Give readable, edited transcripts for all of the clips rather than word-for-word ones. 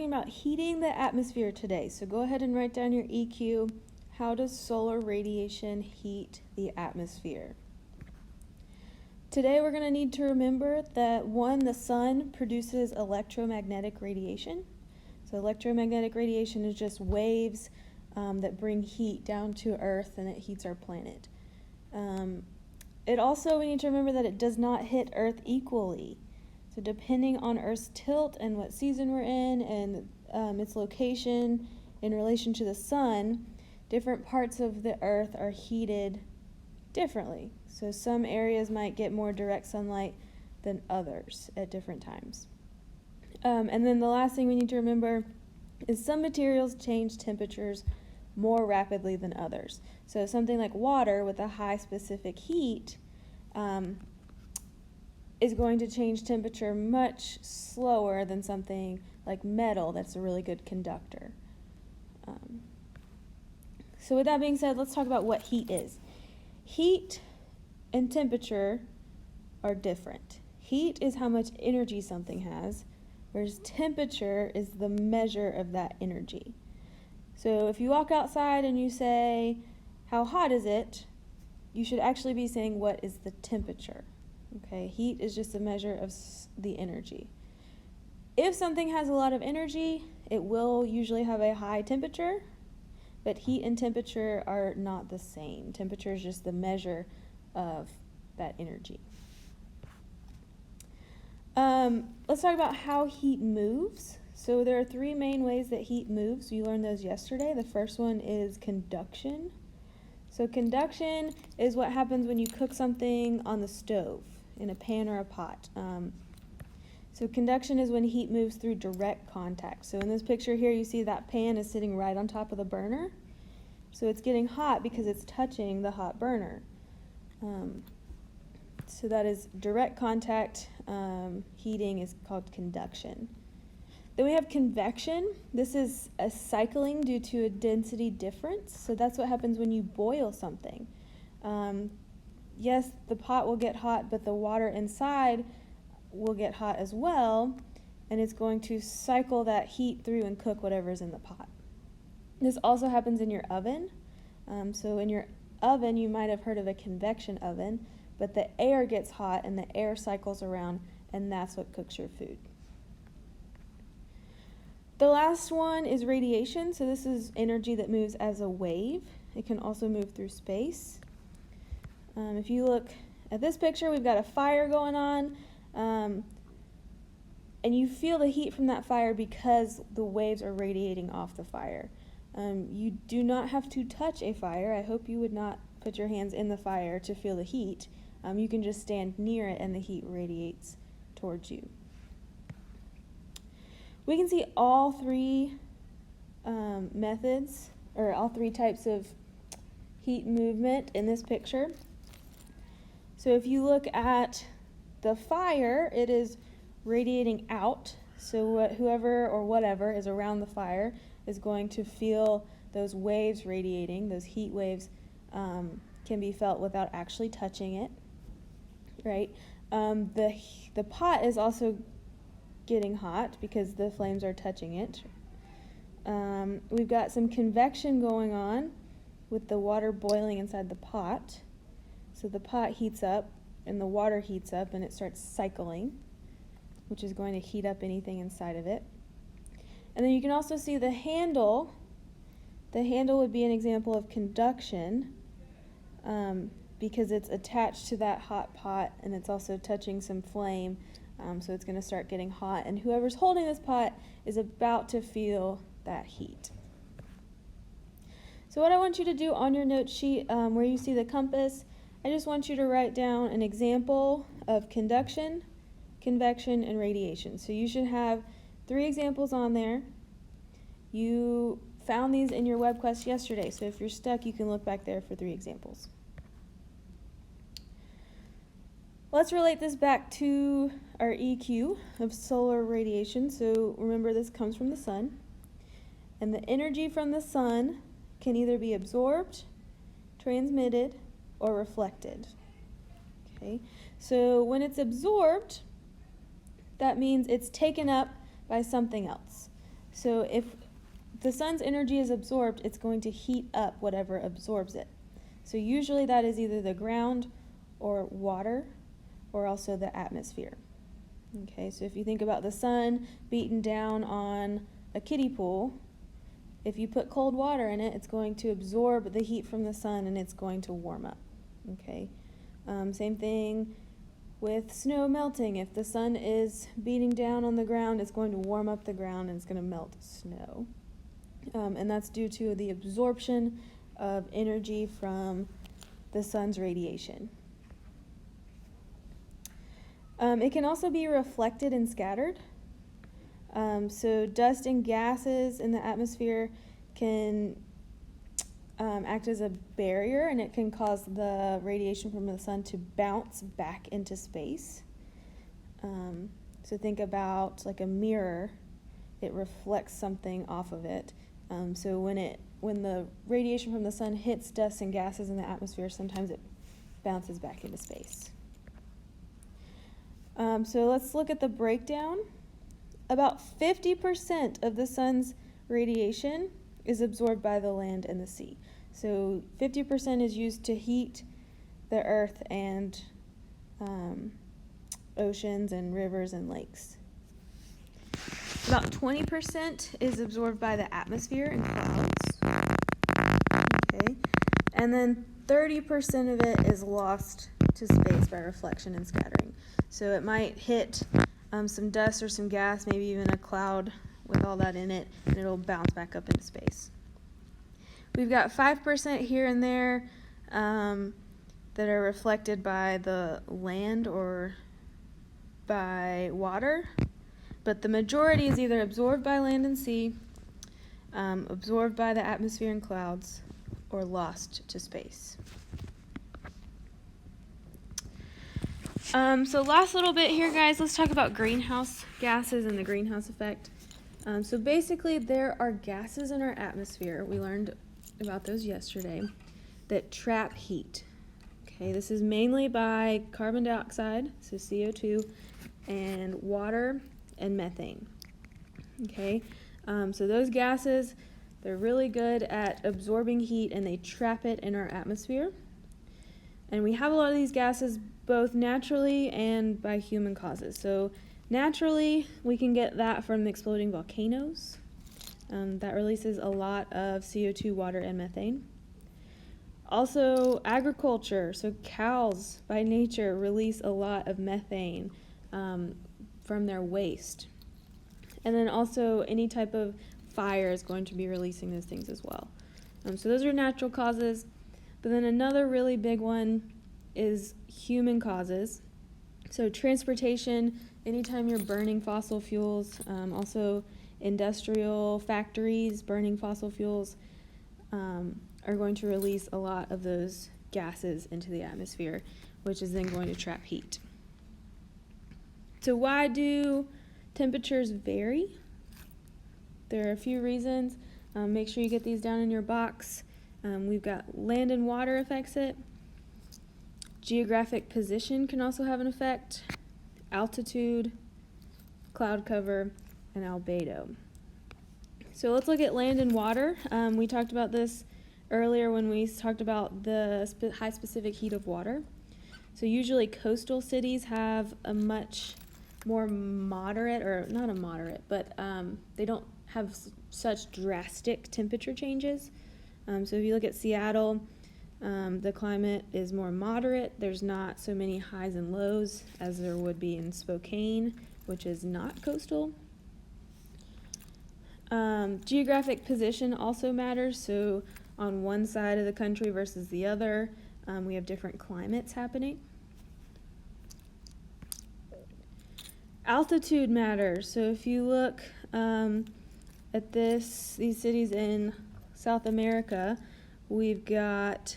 talking about heating the atmosphere today. So go ahead and write down your EQ. How does solar radiation heat the atmosphere? Today we're going to need to remember that the sun produces electromagnetic radiation. So electromagnetic radiation is just waves that bring heat down to Earth, and it heats our planet. We need to remember that it does not hit Earth equally. So depending on Earth's tilt and what season we're in and its location in relation to the sun, different parts of the Earth are heated differently. So some areas might get more direct sunlight than others at different times. And then the last thing we need to remember is some materials change temperatures more rapidly than others. So something like water with a high specific heat is going to change temperature much slower than something like metal that's a really good conductor. So with that being said, let's talk about what heat is. Heat and temperature are different. Heat is how much energy something has, whereas temperature is the measure of that energy. So if you walk outside and you say, how hot is it? You should actually be saying, what is the temperature? Okay, heat is just a measure of the energy. If something has a lot of energy, it will usually have a high temperature, but heat and temperature are not the same. Temperature is just the measure of that energy. Let's talk about how heat moves. So there are three main ways that heat moves. You learned those yesterday. The first one is conduction. So conduction is what happens when you cook something on the stove in a pan or a pot. So conduction is when heat moves through direct contact. So in this picture here, you see that pan is sitting right on top of the burner. So it's getting hot because it's touching the hot burner. So that is direct contact. Heating is called conduction. Then we have convection. This is a cycling due to a density difference. So that's what happens when you boil something. Yes, the pot will get hot, but the water inside will get hot as well, and it's going to cycle that heat through and cook whatever's in the pot. This also happens in your oven. So in your oven, you might have heard of a convection oven, but the air gets hot and the air cycles around, and that's what cooks your food. The last one is radiation. So this is energy that moves as a wave. It can also move through space. If you look at this picture, we've got a fire going on, and you feel the heat from that fire because the waves are radiating off the fire. You do not have to touch a fire. I hope you would not put your hands in the fire to feel the heat. You can just stand near it and the heat radiates towards you. We can see all three methods, or all three types of heat movement in this picture. So if you look at the fire, it is radiating out. So whoever or whatever is around the fire is going to feel those waves radiating. Those heat waves can be felt without actually touching it, right? The pot is also getting hot because the flames are touching it. We've got some convection going on with the water boiling inside the pot. So the pot heats up and the water heats up and it starts cycling, which is going to heat up anything inside of it. And then you can also see the handle. The handle would be an example of conduction because it's attached to that hot pot and it's also touching some flame. So it's going to start getting hot, and whoever's holding this pot is about to feel that heat. So what I want you to do on your note sheet where you see the compass, I just want you to write down an example of conduction, convection, and radiation. So you should have 3 examples on there. You found these in your web quest yesterday, so if you're stuck, you can look back there for 3 examples. Let's relate this back to our EQ of solar radiation. So remember, this comes from the sun. And the energy from the sun can either be absorbed, transmitted, or reflected. Okay? So when it's absorbed, that means it's taken up by something else. So if the sun's energy is absorbed, it's going to heat up whatever absorbs it. So usually that is either the ground or water or also the atmosphere. Okay, so if you think about the sun beating down on a kiddie pool, if you put cold water in it, it's going to absorb the heat from the sun and it's going to warm up. Okay, same thing with snow melting. If the sun is beating down on the ground, it's going to warm up the ground and it's going to melt snow. And that's due to the absorption of energy from the sun's radiation. It can also be reflected and scattered. So dust and gases in the atmosphere can act as a barrier, and it can cause the radiation from the sun to bounce back into space. So think about like a mirror. It reflects something off of it. So when the radiation from the sun hits dust and gases in the atmosphere, sometimes it bounces back into space. So let's look at the breakdown. About 50% of the sun's radiation is absorbed by the land and the sea. So 50% is used to heat the earth and oceans and rivers and lakes. About 20% is absorbed by the atmosphere and clouds. Okay. And then 30% of it is lost to space by reflection and scattering. So it might hit some dust or some gas, maybe even a cloud with all that in it, and it'll bounce back up into space. We've got 5% here and there that are reflected by the land or by water, but the majority is either absorbed by land and sea, absorbed by the atmosphere and clouds, or lost to space. So last little bit here, guys, let's talk about greenhouse gases and the greenhouse effect. So basically, there are gases in our atmosphere, we learned about those yesterday, that trap heat. Okay, this is mainly by carbon dioxide, so CO2, and water and methane. Okay, so those gases, they're really good at absorbing heat and they trap it in our atmosphere. And we have a lot of these gases both naturally and by human causes. So naturally, we can get that from exploding volcanoes. That releases a lot of CO2, water, and methane. Also, agriculture. So cows, by nature, release a lot of methane from their waste. And then also, any type of fire is going to be releasing those things as well. So those are natural causes. But then another really big one is human causes. So transportation, anytime you're burning fossil fuels, also industrial factories burning fossil fuels are going to release a lot of those gases into the atmosphere, which is then going to trap heat. So why do temperatures vary? There are a few reasons. Make sure you get these down in your box. We've got land and water affects it. Geographic position can also have an effect. Altitude, cloud cover, and albedo. So let's look at land and water. We talked about this earlier when we talked about the high specific heat of water. So usually coastal cities have a much more moderate, or not a moderate, but they don't have such drastic temperature changes. So if you look at Seattle, the climate is more moderate. There's not so many highs and lows as there would be in Spokane, which is not coastal. Geographic position also matters. So on one side of the country versus the other, we have different climates happening. Altitude matters. So if you look at these cities in South America, we've got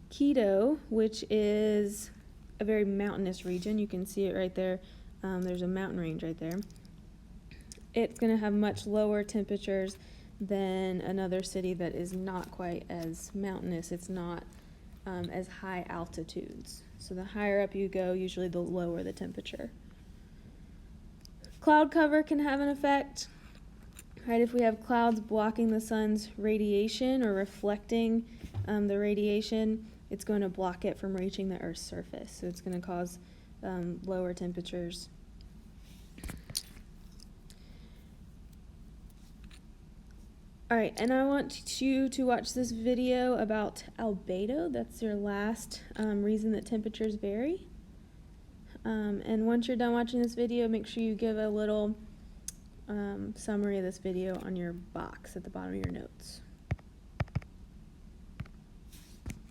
Quito, which is a very mountainous region. You can see it right there. There's a mountain range right there. It's going to have much lower temperatures than another city that is not quite as mountainous. It's not as high altitudes. So the higher up you go, usually the lower the temperature. Cloud cover can have an effect. right? If we have clouds blocking the sun's radiation or reflecting the radiation, it's going to block it from reaching the Earth's surface. So it's going to cause lower temperatures. All right, and I want you to watch this video about albedo. That's your last reason that temperatures vary. And once you're done watching this video, make sure you give a little summary of this video on your box at the bottom of your notes.